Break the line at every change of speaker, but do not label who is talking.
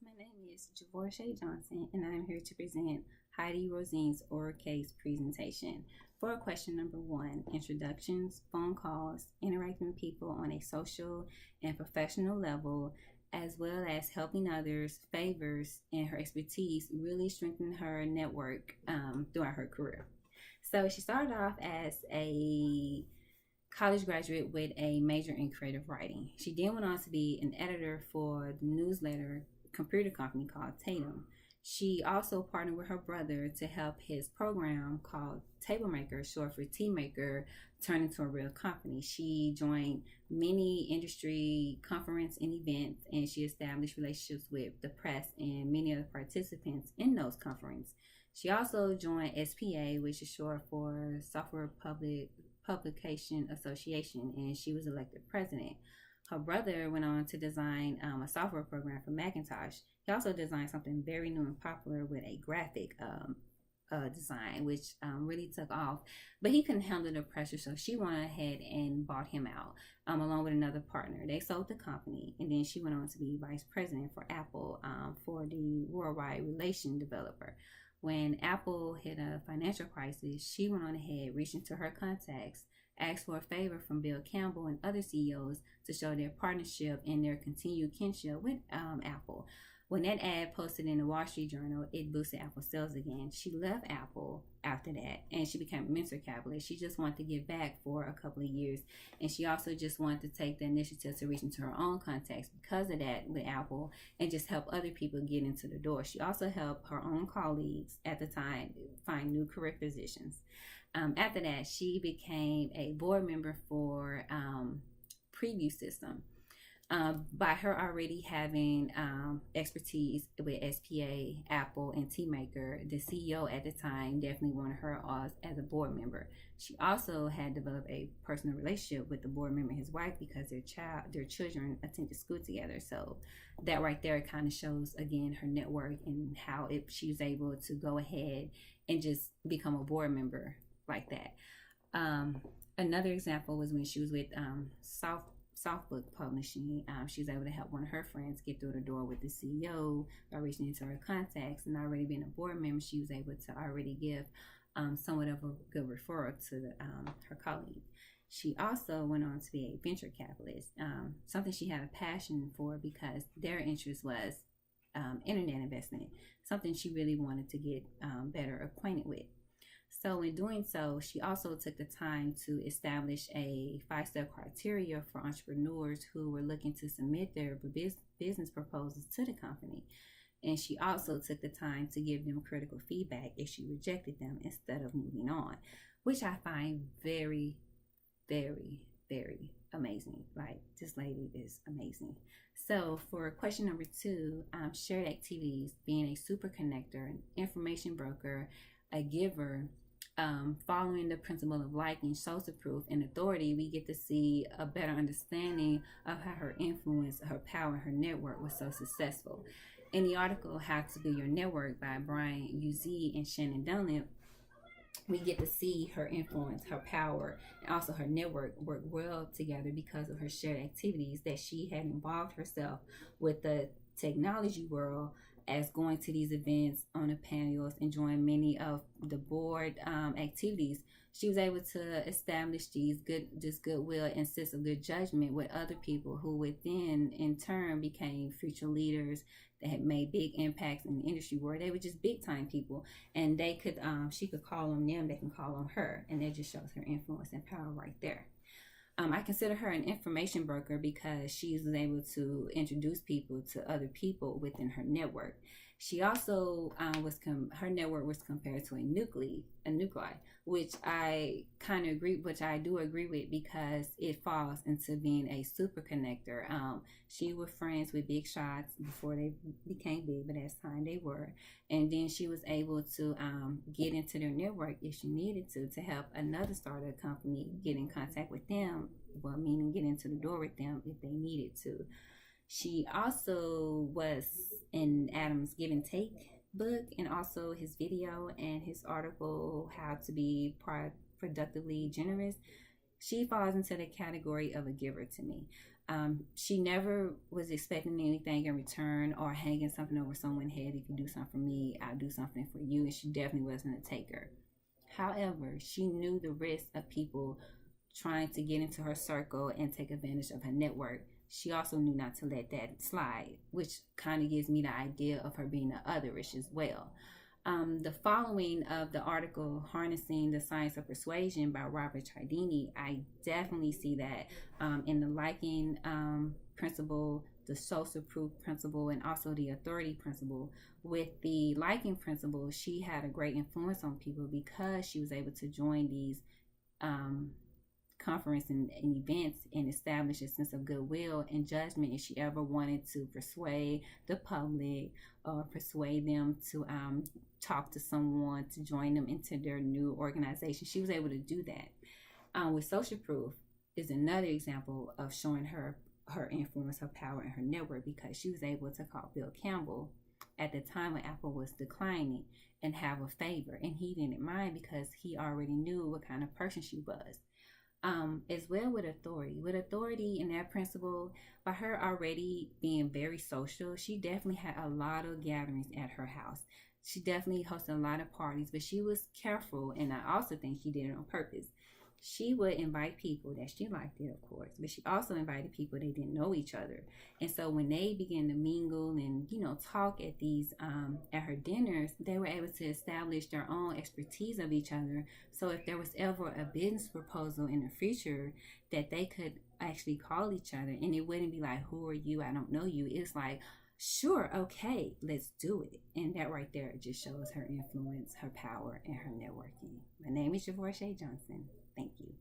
My name is Javorche Johnson, and I'm here to present Heidi Roizen's oral case presentation. For question number one, introductions, phone calls, interacting with people on a social and professional level, as well as helping others, favors, and her expertise really strengthened her network throughout her career. So she started off as a college graduate with a major in creative writing. She then went on to be an editor for the newsletter computer company called Tatum. She also partnered with her brother to help his program called Table Maker, short for Tea Maker, turn into a real company. She joined many industry conference and events, and she established relationships with the press and many other participants in those conferences. She also joined SPA, which is short for Software Publication Association, and she was elected president. Her brother went on to design a software program for Macintosh. He also designed something very new and popular with a graphic design, which really took off. But he couldn't handle the pressure, so she went ahead and bought him out along with another partner. They sold the company, and then she went on to be vice president for Apple for the worldwide relation developer. When Apple hit a financial crisis, she went on ahead, reached into her contacts, asked for a favor from Bill Campbell and other CEOs to show their partnership and their continued kinship with Apple. When that ad posted in the Wall Street Journal, it boosted Apple sales again. She left Apple after that, and she became a venture capitalist. She just wanted to give back for a couple of years, and she also just wanted to take the initiative to reach into her own contacts because of that with Apple and just help other people get into the door. She also helped her own colleagues at the time find new career positions. After that, she became a board member for Preview System. By her already having expertise with SPA, Apple, and T-Maker, the CEO at the time definitely wanted her as a board member. She also had developed a personal relationship with the board member and his wife because their children attended school together. So that right there kind of shows again her network and how she was able to go ahead and just become a board member like that. Another example was when she was with Softbook Publishing. She was able to help one of her friends get through the door with the CEO by reaching into her contacts, and already being a board member, she was able to already give somewhat of a good referral to her colleague. She also went on to be a venture capitalist, something she had a passion for because their interest was internet investment, something she really wanted to get better acquainted with. So in doing so, she also took the time to establish a 5-step criteria for entrepreneurs who were looking to submit their business proposals to the company. And she also took the time to give them critical feedback if she rejected them instead of moving on, which I find very, very, very amazing. Like, this lady is amazing. So for question number two, shared activities, being a super connector, an information broker, a giver, following the principle of liking, social proof, and authority, we get to see a better understanding of how her influence, her power, her network was so successful. In the article How to Build Your Network by Brian Uz and Shannon Dunlap, we get to see her influence, her power, and also her network work well together because of her shared activities that she had involved herself with the technology world, as going to these events on the panels, enjoying many of the board activities. She was able to establish this goodwill and sense of good judgment with other people who within in turn became future leaders that had made big impacts in the industry where they were just big time people, and they could she could call on them, they can call on her, and that just shows her influence and power right there. I consider her an information broker because she was able to introduce people to other people within her network. She also her network was compared to a nuclei, which I do agree with because it falls into being a super connector. She was friends with big shots before they became big, but as time they were, and then she was able to get into their network if she needed to help another startup company get in contact with them. Well, meaning get into the door with them if they needed to. She also was in Adam's Give and Take book, and also his video and his article How to Be Productively Generous. She falls into the category of a giver to me. She never was expecting anything in return or hanging something over someone's head. If you do something for me, I'll do something for you. And she definitely wasn't a taker. However, she knew the risk of people trying to get into her circle and take advantage of her network. She also knew not to let that slide, which kind of gives me the idea of her being the otherish as well. The following of the article, Harnessing the Science of Persuasion by Robert Cialdini, I definitely see that in the liking principle, the social proof principle, and also the authority principle. With the liking principle, she had a great influence on people because she was able to join these conference and events and establish a sense of goodwill and judgment if she ever wanted to persuade the public or persuade them to talk to someone to join them into their new organization. She was able to do that. With social proof is another example of showing her influence, her power, and her network, because she was able to call Bill Campbell at the time when Apple was declining and have a favor, and he didn't mind because he already knew what kind of person she was. As well with authority in that principle, by her already being very social, she definitely had a lot of gatherings at her house. She definitely hosted a lot of parties, but she was careful, and I also think she did it on purpose. She would invite people that she liked it, of course, but she also invited people that didn't know each other. And so when they began to mingle and, talk at these, at her dinners, they were able to establish their own expertise of each other. So if there was ever a business proposal in the future, that they could actually call each other, and it wouldn't be like, who are you? I don't know you. It's like, sure, okay, let's do it. And that right there just shows her influence, her power, and her networking. My name is Javorche Johnson. Thank you.